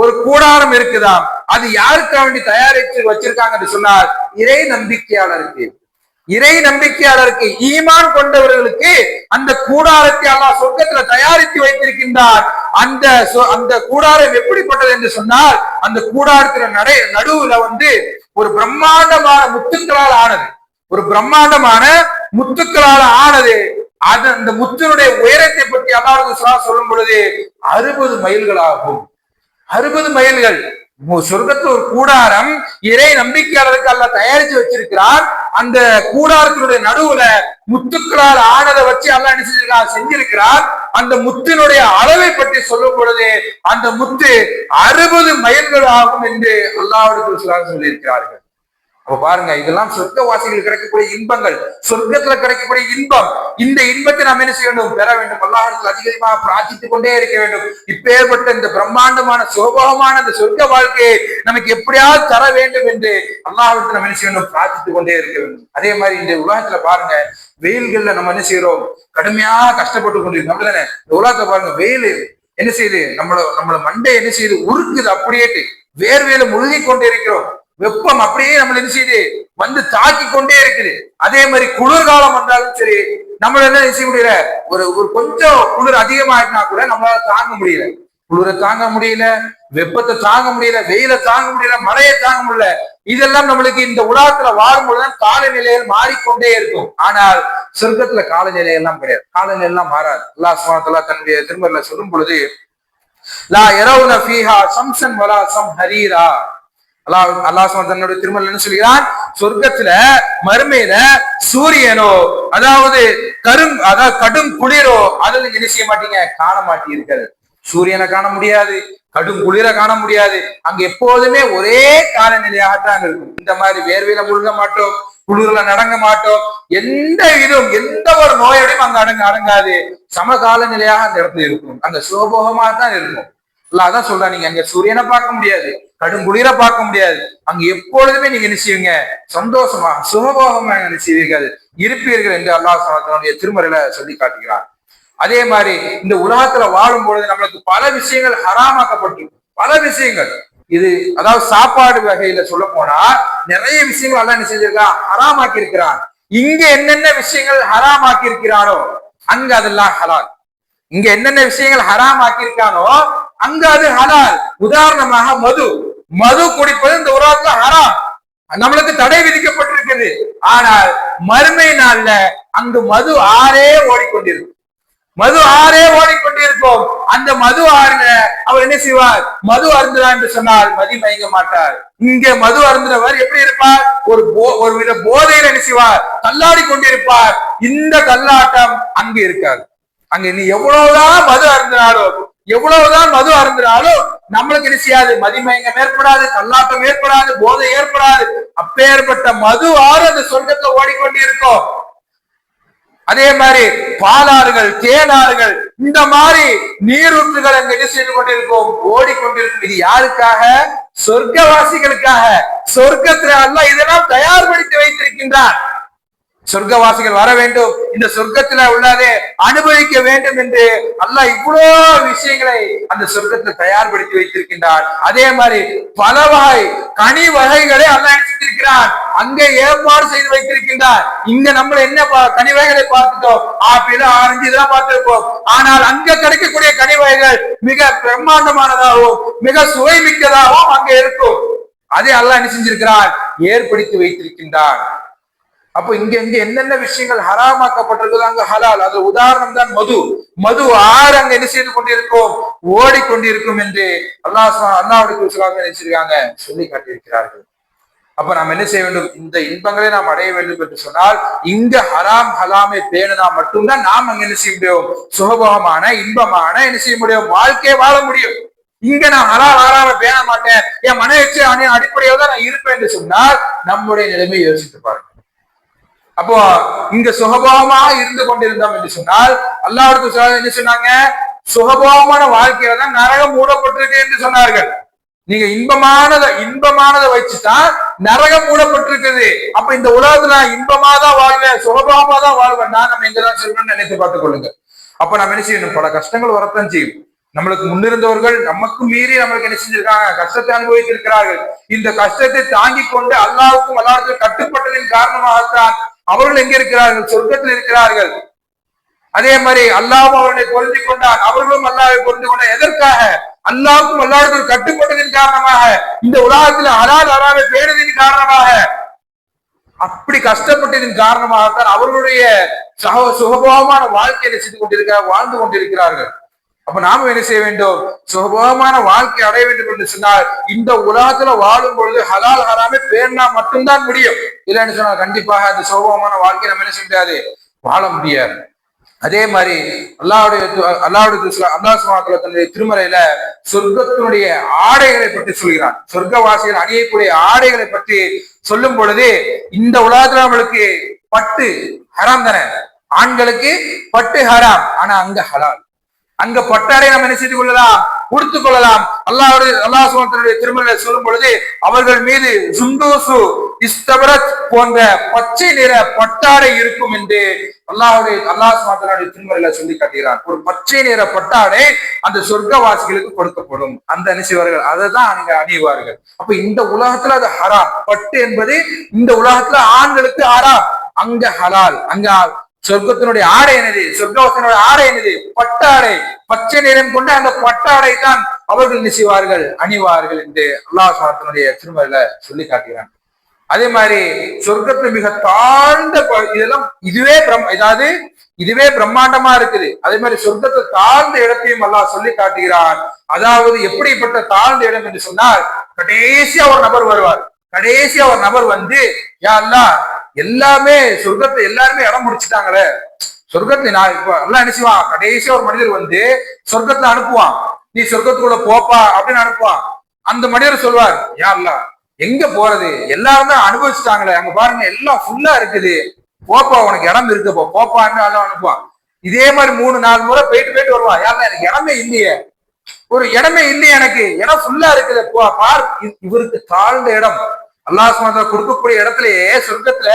ஒரு கூடாரம் இருக்குதாம். அது யாருக்காக வேண்டி தயாரித்து வச்சிருக்காங்கன்னு சொன்னார், இறை நம்பிக்கையாளருக்கு. இறை நம்பிக்கையாளருக்கு, ஈமான் கொண்டவர்களுக்கு அந்த கூடாரத்தை அல்லாஹ் சொர்க்கத்துல தயாரித்து வைத்திருக்கின்றார். அந்த கூடாரம் எப்படிப்பட்டது என்று சொன்னால், அந்த கூடாரத்துல நடுவுல ஒரு பிரம்மாண்டமான முத்துக்களால் ஆனது, ஒரு பிரம்மாண்டமான முத்துக்களால் ஆனது. அது அந்த முத்தினுடைய உயரத்தை பற்றி அல்லாஹ் சொல்லும் பொழுது 60 மைல்கள் ஆகும். 60 மைல்கள். சொர்க்கத்துல ஒரு கூடாரம் இறை நம்பிக்கையாளருக்கு அல்லாஹ் தயாரிச்சு வச்சிருக்கிறார். அந்த கூடாரத்தினுடைய நடுவுல முத்துக்களால் ஆனதை வச்சு அல்லாஹ் என்ன செஞ்சிருக்கிறார். அந்த முத்தினுடைய அளவை பற்றி சொல்லும் பொழுது அந்த முத்து 60 மைல்கள் ஆகும் என்று அல்லாஹ்வுடைய சொல்லியிருக்கிறார்கள். அப்ப பாருங்க, இதெல்லாம் சொர்க்கவாசிகள் கிடைக்கக்கூடிய இன்பங்கள், சொர்க்கத்துல கிடைக்கக்கூடிய இன்பம். இந்த இன்பத்தை நாம் என்ன செய்ய வேண்டும், பெற வேண்டும். அல்லாஹ்விடத்தில் அதிகமாக பிரார்த்தித்துக் கொண்டே இருக்க வேண்டும். இப்பேற்பட்ட இந்த பிரம்மாண்டமான சோபகமான இந்த சொர்க்க வாழ்க்கையை நமக்கு எப்படியாவது தர வேண்டும் என்று அல்லாஹ்விடத்தில் நம்ம என்ன செய்ய வேண்டும், பிரார்த்தித்துக் கொண்டே இருக்க வேண்டும். அதே மாதிரி இந்த உலகத்துல பாருங்க, வெயில்கள்ல நம்ம என்ன செய்யறோம், கடுமையாக கஷ்டப்பட்டு கொண்டிருக்கோம். அப்படிதானே? இந்த உலகத்துல பாருங்க, வெயில் என்ன செய்யுது, நம்மள மண்டை என்ன செய்யுது, உருக்குது. அப்படியேட்டு வேர்வையில முழுகி கொண்டே இருக்கிறோம். வெப்பம் அப்படியே நம்மள என்ன செய்யுது, தாக்கி கொண்டே இருக்குது. அதே மாதிரி குளிர்காலம் வந்தாலும் சரி, நம்மள என்ன செய்ய முடியல, ஒரு கொஞ்சம் குளிர் அதிகமாயிட்டுனா கூட நம்மளால தாங்க முடியல. குளிரை தாங்க முடியல, வெப்பத்தை தாங்க முடியல, வெயில தாங்க முடியல, மழையை தாங்க முடியல. இதெல்லாம் நம்மளுக்கு இந்த உலகத்துல வாழும்பொழுதுதான் காலநிலையில் மாறிக்கொண்டே இருக்கும். ஆனால் சொர்க்கத்துல காலநிலையெல்லாம் கிடையாது, காலநிலையெல்லாம் மாறாது. அல்லாஹ் சுப்ஹானஹு வ தஆலா தன்னுடைய திருமறையில சொல்லும் பொழுது லா யரவுன ஃபீஹா ஷம்ஸன் வலா ஸம்ஹரீரா, அல்லாஹ் தன்னுடைய திருமறையில என்ன சொல்கிறான், சொர்க்கத்துல மறுமையில சூரியனோ, அதாவது கடும் குளிரோ அதில் நீங்க என்ன செய்ய மாட்டீங்க, காண மாட்டீர்கள். சூரியனை காண முடியாது, கடும் குளிரை காண முடியாது. அங்க எப்போதுமே ஒரே காலநிலையாகத்தான் இருக்கும். இந்த மாதிரி வேர்வையில முழுக மாட்டோம், குளிர்ல நடங்க மாட்டோம். எந்த ஒரு நோயோடையும் அங்க அடங்காது. சமகால நிலையாக அந்த இடத்துல இருக்கும். அங்க சுகபோகமாக தான் இருக்கும். அதான் சொல்றா, நீங்க அங்க சூரியனை பார்க்க முடியாது, கடும் குளிரை பார்க்க முடியாது. அங்க எப்பொழுதுமே நீங்க என்ன செய்வீங்க, சந்தோஷமா சுகபோகமாக என்ன செய்வீர்கள், இருப்பீர்கள் என்று அல்லாஹ் தன்னுடைய திருமறையில சொல்லி காட்டுகிறார். அதே மாதிரி இந்த உலகத்துல வாழும் பொழுது நம்மளுக்கு பல விஷயங்கள் ஹராமாக்கப்பட்டிருக்கும். பல விஷயங்கள் இது, அதாவது சாப்பாடு வகையில சொல்ல போனா நிறைய விஷயங்கள் எல்லாம் என்ன செஞ்சிருக்கான், ஹராமாக்கி இருக்கிறான். இங்க என்னென்ன விஷயங்கள் ஹராமாக்கி இருக்கிறானோ அங்க அதெல்லாம் ஹலால். இங்க என்னென்ன விஷயங்கள் ஹராம் ஆக்கியிருக்கானோ அங்க அது ஹலால். உதாரணமாக மது. மது குடிப்பது இந்த உலகத்துல ஹராம், நம்மளுக்கு தடை விதிக்கப்பட்டிருக்குது. ஆனால் மறுமை நாள்ல அங்கு மது ஆறே ஓடிக்கொண்டிருக்கும். மது ஆறே ஓடிக்கொண்டிருக்கும். அந்த மது ஆறுல அவர் என்ன செய்வார்? மது அருந்துறார் என்று சொன்னால் மதி மயங்க மாட்டார். இங்க மது அருந்துறவர் எப்படி இருப்பார்? ஒரு வித போதையில என்ன செய்வார்? தள்ளாடி கொண்டிருப்பார். இந்த தள்ளாட்டம் அங்கு இருக்காது. அங்க நீ எவ்வளவுதான் மது அருந்தினாலும் நம்மளுக்கு என்ன செய்யாது? மதிமயங்கம் ஏற்படாது, தள்ளாட்டம் ஏற்படாது, போதை ஏற்படாது. அப்பேற்பட்ட மது ஆறு அந்த சொர்க்கத்துல ஓடிக்கொண்டிருக்கும். அதே மாதிரி பாலாறுகள், தேனாறுகள், இந்த மாதிரி நீரூற்றுகள் அங்க என்ன செய்து கொண்டிருக்கும்? ஓடிக்கொண்டிருக்கும். இது யாருக்காக? சொர்க்கவாசிகளுக்காக. சொர்க்கத்துல அல்லாஹ் இதெல்லாம் தயார்படுத்தி வைத்திருக்கின்றான். சொர்க்கவாசிகள் வர வேண்டும், இந்த சொர்க்கத்துல உள்ளதை அனுபவிக்க வேண்டும் என்று அல்லாஹ் இவ்வளவு விஷயங்களை அந்த சொர்க்கத்தில் தயார்படுத்தி வைத்திருக்கின்றான். அதே மாதிரி பல வகை கனி வகைகளை அல்லாஹ் எடுத்திருக்கிறான், அங்கே ஏற்பாடு செய்து வைத்திருக்கின்றான். இங்க நம்ம என்ன கனி வகைகளை பார்த்துட்டோம்? ஆப்பிள், ஆரஞ்சு இதெல்லாம் பார்த்திருப்போம். ஆனால் அங்க கிடைக்கக்கூடிய கனி வகைகள் மிக பிரம்மாண்டமானதாகவும் மிக சுவை மிக்கதாகவும் அங்க இருக்கும். அதே அல்லாஹ் என்ன செஞ்சிருக்கிறான்? ஏற்படுத்தி வைத்திருக்கின்றான். அப்போ இங்க என்னென்ன விஷயங்கள் ஹராமாக்கப்பட்டிருக்குது அங்க ஹலால். அது உதாரணம் தான் மது. மது ஆறு அங்க என்ன செய்து கொண்டிருக்கும்? ஓடிக்கொண்டிருக்கும் என்று அல்லாஹ்வுடைய நினைச்சிருக்காங்க, சொல்லி காட்டியிருக்கிறார்கள். அப்ப நாம் என்ன செய்ய வேண்டும்? இந்த இன்பங்களை நாம் அடைய வேண்டும் என்று சொன்னால் இங்க ஹராம் ஹலாமை பேணுனா மட்டும்தான் நாம் அங்க என்ன செய்ய முடியும்? சுகபோகமான இன்பமான என்ன செய்ய முடியும்? வாழ்க்கையை வாழ முடியும். இங்க நான் ஹராம பேண மாட்டேன், என் மன எச்ச அடிப்படையில் தான் நான் இருப்பேன் என்று சொன்னால் நம்முடைய நிலைமை யோசித்து பாருங்க. அப்போ இங்க சுகபோகமாக இருந்து கொண்டிருந்தோம் என்று சொன்னால் அல்லாஹ் என்ன சொன்னாங்க? சுகபோகமான வாழ்க்கையில தான் நரகம் மூடப்பட்டிருக்கு என்று சொன்னார்கள். நீங்க இன்பமானதை வச்சுதான் நரகம் மூடப்பட்டிருக்குது. அப்ப இந்த உலகத்துல நான் இன்பமாதான் வாழ்வேன், சுகபோகமா தான் வாழ்வேன், நான் நம்ம எங்கதான் செல்வேன்னு நினைத்து பார்த்துக் கொள்ளுங்க. அப்ப நம்ம என்ன செய்யணும்? பல கஷ்டங்கள் வரத்தான் செய்யும். நம்மளுக்கு முன்னிருந்தவர்கள் நமக்கு மீறி நம்மளுக்கு என்ன செஞ்சிருக்காங்க? கஷ்டத்தை அனுபவித்திருக்கிறார்கள். இந்த கஷ்டத்தை தாங்கி கொண்டு அல்லாஹ்வுக்கும் அல்லாஹ்வுக்கு கட்டுப்பட்டதின் காரணமாகத்தான் அவர்கள் எங்க இருக்கிறார்கள்? சொர்க்கத்தில் இருக்கிறார்கள். அதே மாதிரி அல்லாஹ் அவர்களை பொருந்தி கொண்டான், அவர்களும் அல்லாஹ்வை பொருந்தி கொண்டார். எதற்காக? அல்லாஹ்வுக்கும் அல்லாஹ்வுக்கும் கட்டுப்பட்டதின் காரணமாக, இந்த உலகத்தில் ஹலால் ஹராமை பேணுவதன் காரணமாக, அப்படி கஷ்டப்பட்டதின் காரணமாகத்தான் அவர்களுடைய சுகபோகமான வாழ்க்கையை செய்து வாழ்ந்து கொண்டிருக்கிறார்கள். அப்ப நாம என்ன செய்ய வேண்டும்? சுகபோகமான வாழ்க்கை அடைய வேண்டும் என்று சொன்னால் இந்த உலகத்துல வாழும் பொழுது ஹலால் ஹராமை பேர்னா மட்டும்தான் முடியும். இல்லைன்னு சொன்னால் கண்டிப்பாக அந்த சுகபோகமான வாழ்க்கையை நம்ம என்ன செய்ய முடியாது? வாழ முடியாது. அதே மாதிரி அல்லாஹ் தன்னுடைய திருமறையில சொர்க்கத்தினுடைய ஆடைகளை பற்றி சொல்கிறான். சொர்க்கவாசிகள் அணியக்கூடிய ஆடைகளை பற்றி சொல்லும் பொழுது இந்த உலகத்துல நம்மளுக்கு பட்டு ஹராம் தானே, ஆண்களுக்கு பட்டு ஹராம், ஆனா அங்க ஹலால். அங்க பட்டாடை நம்ம என்ன செய்து கொள்ளலாம்? உடுத்துக் கொள்ளலாம். அல்லாஹ் திருமலை சொல்லும் பொழுது அவர்கள் மீது சுந்தூசு இஸ்தபரத் போன்ற பச்சை நிற பட்டாடை இருக்கும் என்று அல்லாஹ் திருமலையில சொல்லி காட்டுகிறார். ஒரு பச்சை நிற பட்டாடை அந்த சொர்க்கவாசிகளுக்கு கொடுக்கப்படும். அந்த அணிசிவர்கள் அதை தான் அங்க அணிவார்கள். அப்ப இந்த உலகத்துல அது ஹராம். பட்டு என்பது இந்த உலகத்துல ஆண்களுக்கு ஹராம், அங்க ஹலால். அங்க சொர்க்கத்தினுடைய ஆடை என்னது? சொர்க்கத்தினுடைய ஆடை என்னது? பட்டாடை. பச்சை நிறம் கொண்டு அந்த பட்டாடை தான் அவர்கள் நினைவார்கள், அணிவார்கள் என்று அல்லாஹ் திருமறையில சொல்லி காட்டுகிறான். அதே மாதிரி சொர்க்கத்துல மிக தாழ்ந்த இதெல்லாம் இதுவே பிரம்மாண்டமா இருக்குது. அதே மாதிரி சொர்க்கத்தை தாழ்ந்த இடத்தையும் அல்லாஹ் சொல்லி காட்டுகிறான். அதாவது எப்படிப்பட்ட தாழ்ந்த இடம் என்று சொன்னால் கடைசியா ஒரு நபர் வருவார். கடைசியா ஒரு நபர் வந்து, யா அல்லாஹ் எல்லாமே சொர்க்கத்தை எல்லாருமே இடம் முடிச்சுட்டாங்களே, சொர்க்கத்தை நான் இப்ப எல்லாம் என்ன செய்வான்? கடைசியா ஒரு மனிதர் வந்து சொர்க்கத்துல அனுப்புவான், நீ சொர்க்கத்துக்குள்ள போப்பா அப்படின்னு அனுப்புவான். அந்த மனிதர் சொல்வார், யா அல்லாஹ் எங்க போறது, எல்லாரும் தான் அனுபவிச்சுட்டாங்களே, அங்க பாருங்க எல்லாம் ஃபுல்லா இருக்குது, போப்பா உனக்கு இடம் இருக்குப்போ போப்பான்னு எல்லாம் அனுப்புவான். இதே மாதிரி 3-4 முறை போயிட்டு வருவான். யா அல்லாஹ் எனக்கு இடமே இல்லையே, ஒரு இடமே இல்லையே, எனக்கு இடம் ஃபுல்லா இருக்குது பார். இவருக்கு தாழ்ந்த இடம் அல்லாஹ் சுப்ஹானஹு கொடுக்கக்கூடிய இடத்திலேயே சொர்க்கத்துல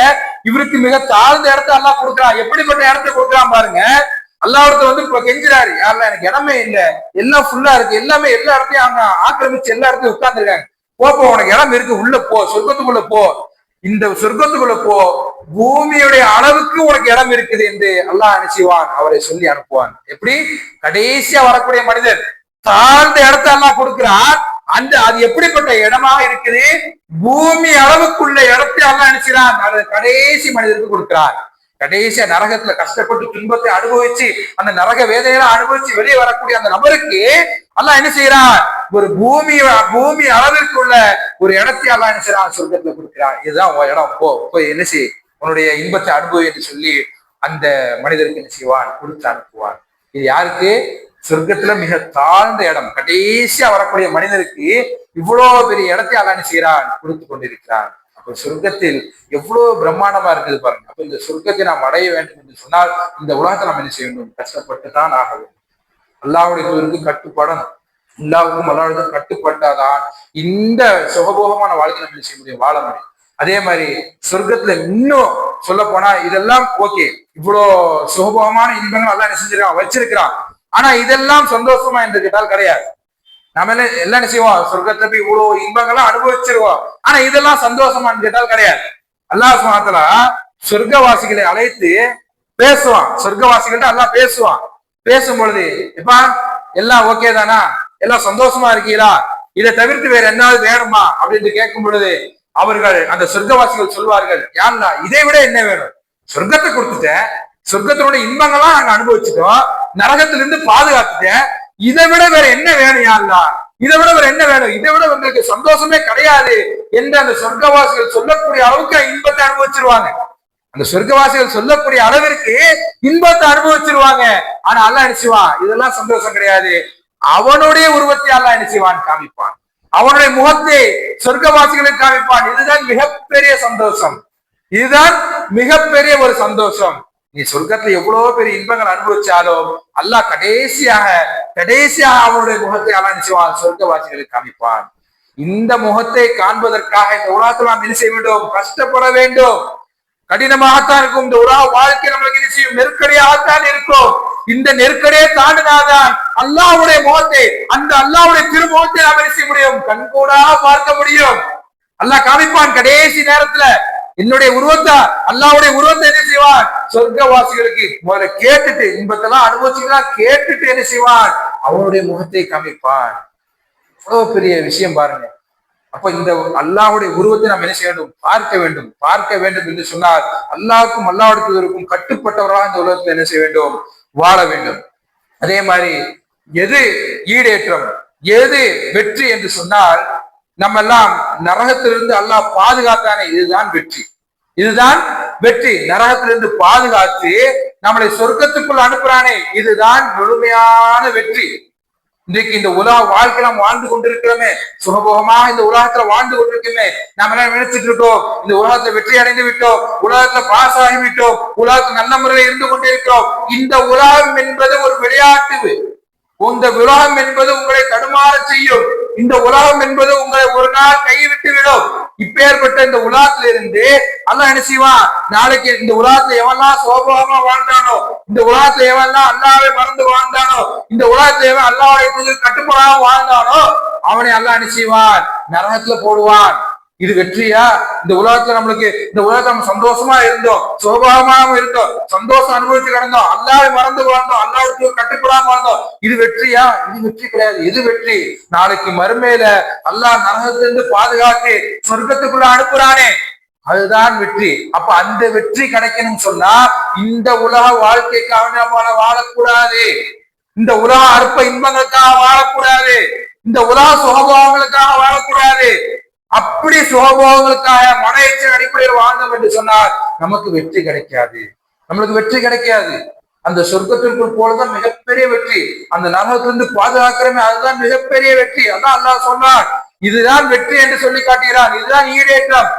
இவருக்கு மிக தாழ்ந்த இடத்தை அல்லாஹ் கொடுக்குறான். எப்படிப்பட்ட இடத்தை கொடுக்குறான் பாருங்க. அல்லாஹ்விடத்துல வந்து இப்ப கெஞ்சுறாரு, யாருல எனக்கு இடமே இல்லை, எல்லாம் ஃபுல்லா இருக்கு, எல்லாமே எல்லா இடத்தையும் அவங்க ஆக்கிரமிச்சு எல்லா இடத்தையும் உட்கார்ந்துருக்காங்க, போப்போ உனக்கு இடம் இருக்கு, உள்ள போ, சொர்க்கத்துக்குள்ள போ. இந்த சொர்க்கத்துக்குள்ள போ, பூமியுடைய அளவுக்கு உனக்கு இடம் இருக்குது என்று அல்லாஹ் அனுப்பிவான், அவரை சொல்லி அனுப்புவான். எப்படி? கடைசியா வரக்கூடிய மனிதர் தாழ்ந்த இடத்தை எல்லாம் கொடுக்கிறான். அது எப்படிப்பட்ட இடமாக இருக்குது? பூமி அளவுக்குள்ள இடத்தை எல்லாம் அனுப்பிச்சான், அதை கடைசி மனிதருக்கு கொடுக்கிறான். கடைசியா நரகத்துல கஷ்டப்பட்டு துன்பத்தை அனுபவிச்சு அந்த நரக வேதையெல்லாம் அனுபவிச்சு வெளியே வரக்கூடிய அந்த நபருக்கு அல்லாஹ் என்ன செய்யறான்? ஒரு பூமி அளவிற்குள்ள ஒரு இடத்தை அல்லாஹ் என்ன செய்யறான்? சொர்க்கத்துல கொடுக்கிறான். இதுதான் உன் இடம், போய் என்ன செய், உன்னுடைய இன்பத்தை அனுபவி என்று சொல்லி அந்த மனிதருக்கு என்ன செய்வான்? கொடுத்து அனுப்புவான். இது யாருக்கு? சொர்க்கத்துல மிக தாழ்ந்த இடம், கடைசியா வரக்கூடிய மனிதருக்கு இவ்வளவு பெரிய இடத்தை அல்லாஹ் என்ன செய்யறான்? கொடுத்து கொண்டிருக்கிறான். அப்ப சொர்க்கத்தில் எவ்வளவு பிரம்மாண்டமா இருக்குது பாருங்க. அப்ப இந்த சொர்க்கத்தை நாம் அடைய வேண்டும் என்று சொன்னால் இந்த உலகத்தை நாம் என்ன செய்ய வேண்டும்? கஷ்டப்பட்டுதான் ஆக வேண்டும். அல்லாஹ்வுடைய தூதருக்கு கட்டுப்படணும். அல்லாஹ்வுக்கும் அல்லாஹ்வுக்கும் கட்டுப்பட்டாதான் இந்த சுகபோகமான வாழ்க்கை நம்ம என்ன செய்ய முடியும்? வாழ முடியும். அதே மாதிரி சொர்க்கத்துல இன்னும் சொல்ல போனா இதெல்லாம் ஓகே, இவ்வளவு சுகபோகமான இன்பங்கள் எல்லாம் என்ன செஞ்சிருக்கான்? வச்சிருக்கிறான். ஆனா இதெல்லாம் சந்தோஷமா என்று கேட்டால் கிடையாது. நம்ம எல்லாம் என்ன செய்வோம்? சொர்க்கத்துல போய் இவ்வளவு இன்பங்கள்லாம் அனுபவிச்சிருவோம். ஆனா இதெல்லாம் சந்தோஷமான்னு கேட்டால் கிடையாது. அல்லாஹ் சுப்ஹானஹு வ தஆலா சொர்க்கவாசிகளை அழைத்து பேசுவான். சொர்க்கவாசிகள்ட்ட அல்லாஹ் பேசுவான். பேசும் பொழுது, எப்பா எல்லாம் ஓகே தானா? எல்லாம் சந்தோஷமா இருக்கீங்களா? இதை தவிர்த்து வேற என்னாவது வேணுமா அப்படின்னு கேட்கும் பொழுது அவர்கள் அந்த சொர்க்கவாசிகள் சொல்வார்கள், யாருன்னா இதை விட என்ன வேணும்? சொர்க்கத்தை கொடுத்துட்டேன், சொர்க்கத்தினுடைய இன்பங்கள்லாம் நாங்க அனுபவிச்சுட்டோம், நரகத்திலிருந்து பாதுகாத்துட்டேன், இதை விட வேற என்ன வேணும்? யாருன்னா இதை விட வேற என்ன வேணும்? இதை விட உங்களுக்கு சந்தோஷமே கிடையாது என்று அந்த சொர்க்கவாசிகள் சொல்லக்கூடிய அளவுக்கு இன்பத்தை அனுபவிச்சிருவாங்க. அந்த சொர்க்கவாசிகள் சொல்லக்கூடிய அளவிற்கு இன்பத்தை அனுபவிச்சிருவாங்க. ஆனா அல்லாஹ் என்ன செய்வான்? இதெல்லாம் சந்தோஷம் கிடையாது. அவனுடைய உருவத்தை அல்லாஹ் என்ன செய்வான்? காமிப்பான். அவனுடைய முகத்தை சொர்க்கவாசிகளுக்கு காமிப்பான். இதுதான் மிகப்பெரிய சந்தோஷம். இதுதான் மிகப்பெரிய ஒரு சந்தோஷம். நீ சொர்க்கத்துல எவ்வளவு பெரிய இன்பங்கள் அனுபவிச்சாலும் அல்லாஹ் கடைசியாக அவனுடைய முகத்தை அல்லாஹ் நிச்சயவான் சொர்க்கவாசிகளுக்கு காமிப்பான். இந்த முகத்தை காண்பதற்காக இந்த உலகத்தில் நாம் என்ன செய்ய வேண்டும்? கஷ்டப்பட வேண்டும். கடினமாகத்தான் இருக்கும். இந்த உலக வாழ்க்கை நம்மளுக்கு என்ன செய்யும்? நெருக்கடியாகத்தான் இருக்கும். இந்த நெருக்கடியை தாண்டினாதான் அல்லாஹ்வுடைய முகத்தை, அந்த அல்லாஹ்வுடைய திருமுகத்தை நாம் என்ன செய்ய முடியும்? கண்கூடாக பார்க்க முடியும். அல்லாஹ் காமிப்பான் கடைசி நேரத்துல என்னுடைய உருவத்தை, அல்லாஹ்வுடைய உருவத்தை என்ன செய்வான்? சொர்க்கவாசிகளுக்கு முதல்ல கேட்டுட்டு, இன்பத்தெல்லாம் அனுபவிச்சுதான் கேட்டுட்டு என்ன செய்வான்? அவனுடைய முகத்தை காமிப்பான். அவ்வளவு பெரிய விஷயம் பாருங்க. அப்ப இந்த அல்லாஹ்வுடைய உருவத்தை நாம் என்ன செய்ய வேண்டும்? பார்க்க வேண்டும் என்று சொன்னால் அல்லாஹ்வுக்கும் அல்லாஹ்வுடைய கட்டுப்பட்டவராக இந்த உலகத்தில் என்ன செய்ய வேண்டும்? வாழ வேண்டும். அதே மாதிரி எது ஈடேற்றம், எது வெற்றி என்று சொன்னால், நம்ம எல்லாம் நரகத்திலிருந்து அல்லாஹ் பாதுகாத்தானே, இதுதான் வெற்றி. இதுதான் வெற்றி. நரகத்திலிருந்து பாதுகாத்து நம்மளை சொர்க்கத்துக்குள் அனுப்புறானே, இதுதான் முழுமையான வெற்றி. இன்றைக்கு இந்த உலக வாழ்க்கை நாம் வாழ்ந்து கொண்டிருக்கிறோமே, சுகபோகமாக இந்த உலகத்துல வாழ்ந்து கொண்டிருக்கோமே, நம்ம எல்லாம் நினைச்சிட்டு இருக்கோம் இந்த உலகத்துல வெற்றி அடைந்து விட்டோம், உலகத்துல பாஸ் ஆகிவிட்டோம், உலகத்துல நல்ல முறையில் இருந்து கொண்டிருக்கிறோம். இந்த உலகம் என்பது ஒரு விளையாட்டு. இந்த உலகம் என்பது உங்களை தடுமாற செய்யும். இந்த உலகம் என்பது உங்களை ஒரு நாள் கைவிட்டு விடும். இப்பேற்பட்ட இந்த உலகத்துல இருந்து அல்லாஹ் என்ன செய்வான்? நாளைக்கு இந்த உலகத்துல எவெல்லாம் சோபகமா வாழ்ந்தானோ, இந்த உலகத்துல எவெல்லாம் அல்லாஹ்வை மறந்து வாழ்ந்தானோ, இந்த உலகத்துல எவன் அல்லாஹ்வுடைய கட்டுப்படாம வாழ்ந்தானோ, அவனை அல்லாஹ் என்ன செய்வான்? நரகத்துல போடுவான். இது வெற்றியா? இந்த உலகத்துல நம்மளுக்கு, இந்த உலகத்துல நம்ம சந்தோஷமா இருந்தோம், சோபகமாக இருந்தோம், சந்தோஷம் அனுபவிச்சு கிடந்தோம், அல்லாஹ்வை மறந்து வாழ்ந்தோம், அல்லாஹ்வுக்கு கட்டுப்படாம வாழ்ந்தோம், இது வெற்றியா? இது வெற்றி கிடையாது. இது வெற்றி நாளைக்கு மறுமையில அல்லாஹ் நரகத்திலிருந்து பாதுகாத்து சொர்க்கத்துக்குள்ள அனுப்புறானே, அதுதான் வெற்றி. அப்ப அந்த வெற்றி கிடைக்கணும்னு சொன்னா இந்த உலக வாழ்க்கைக்காக நம்ம வாழக்கூடாது, இந்த உலக அற்ப இன்பங்களுக்காக வாழக்கூடாது, இந்த உலக சுகபோகங்களுக்காக வாழக்கூடாது. அப்படி சுகபோகங்களுக்காக மன எச்சரிக்கை அடிப்படையில் வாழ்ந்தோம் என்று சொன்னால் நமக்கு வெற்றி கிடைக்காது. நம்மளுக்கு வெற்றி கிடைக்காது. அந்த சொர்க்கத்திற்குள் போலதான் மிகப்பெரிய வெற்றி. அந்த நரகத்திலிருந்து பாதுகாக்கிறமே, அதுதான் மிகப்பெரிய வெற்றி. அதான் அல்லாஹ் சொன்னார், இதுதான் வெற்றி என்று சொல்லி காட்டுகிறான். இதுதான் ஈடேற்றம்.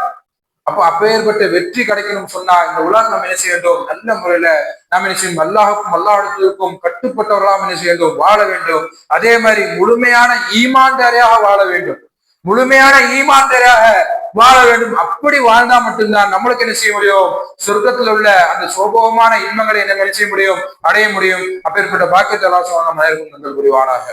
அப்ப அப்பேற்பட்ட வெற்றி கிடைக்கணும் சொன்னா இந்த உலகம் நம்ம என்ன செய்ய வேண்டும்? நல்ல முறையில நாம் என்ன செய்யணும்? அல்லாஹுக்கும் அல்லாஹ்வுக்கும் கட்டுப்பட்டவர்களாக என்ன செய்ய வேண்டும்? வாழ வேண்டும். அதே மாதிரி முழுமையான ஈமான்தாரியாக வாழ வேண்டும். முழுமையான ஈமான்தாரியாக வாழ வேண்டும். அப்படி வாழ்ந்தா மட்டும்தான் நம்மளுக்கு என்ன செய்ய முடியும்? சொர்க்கத்தில் உள்ள அந்த சோபகமான இன்பங்களை என்ன செய்ய முடியும்? அடைய முடியும். அப்பேற்பட்ட பாக்கியத்தை அல்லாஹ் சுப்ஹானஹு வ தஆலா புரிவானாக.